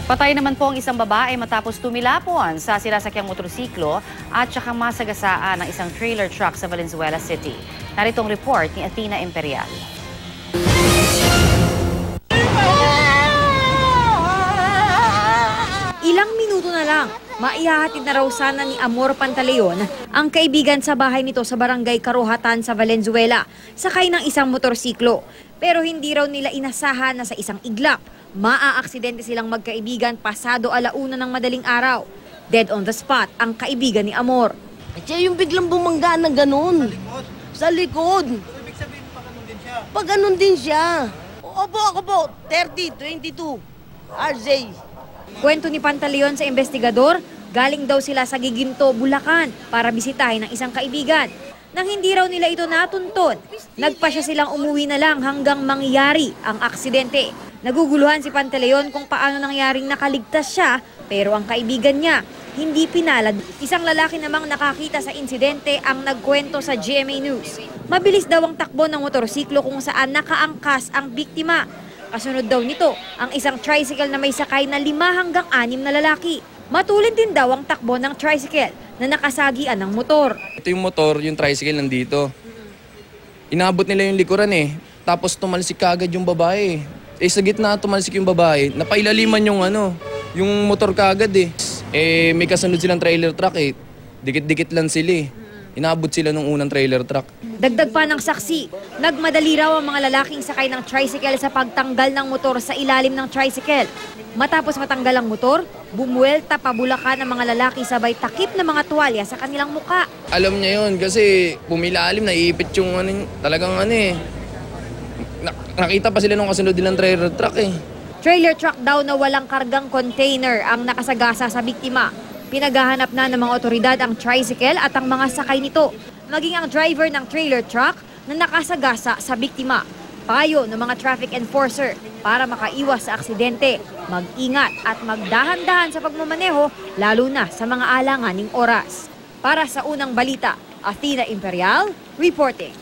Patay naman po ang isang babae matapos tumilapon sa sinasakyang motorsiklo at saka masagasaan ng isang trailer truck sa Valenzuela City. Narito ang report ni Athena Imperial. Ilang minuto na lang, maihahatid na raw sana ni Amor Pantaleon ang kaibigan sa bahay nito sa barangay Karuhatan sa Valenzuela, sakay ng isang motorsiklo. Pero hindi raw nila inasahan na sa isang iglap, maaaksidente silang magkaibigan pasado 1:00 ng madaling araw. Dead on the spot ang kaibigan ni Amor. Siya yung biglang bumangga na ganun. Sa likod. So, ibig sabihin pa ganun din siya? Pag ganun din siya. Opo, ako po. 30-22. RJ. Kwento ni Pantaleon sa investigador, galing daw sila sa Giginto, Bulacan para bisitahin ng isang kaibigan. Nang hindi raw nila ito natuntun, nagpa siya silang umuwi na lang hanggang mangyari ang aksidente. Naguguluhan si Pantaleon kung paano nangyaring nakaligtas siya, pero ang kaibigan niya hindi pinalad. Isang lalaki namang nakakita sa insidente ang nagkwento sa GMA News. Mabilis daw ang takbo ng motorsiklo kung saan nakaangkas ang biktima. Kasunod daw nito ang isang tricycle na may sakay na 5 hanggang 6 na lalaki. Matulin din daw ang takbo ng tricycle na nakasagian ng motor. Ito yung motor, yung tricycle nandito. Inabot nila yung likuran eh. Tapos tumalsik kagad yung babae. Sa gitna tumalsik yung babae. Napailaliman yung motor kagad eh. May kasunod silang trailer truck eh. Dikit-dikit lang sila eh. Inabot sila nung unang trailer truck. Dagdag pa ng saksi, nagmadali raw ang mga lalaking sakay ng tricycle sa pagtanggal ng motor sa ilalim ng tricycle. Matapos matanggal ang motor, bumuelta pa Bulacan ang mga lalaki sabay takip ng mga tuwalya sa kanilang muka. Alam niya yun kasi pumilalim, naiipit yung talagang nakita pa sila nung kasunod nilang trailer truck eh. Trailer truck daw na walang kargang container ang nakasagasa sa biktima. Pinaghahanap na ng mga otoridad ang tricycle at ang mga sakay nito, maging ang driver ng trailer truck na nakasagasa sa biktima. Payo ng mga traffic enforcer para makaiwas sa aksidente, mag-ingat at magdahan-dahan sa pagmamaneho lalo na sa mga alanganing oras. Para sa unang balita, Athena Imperial, reporting.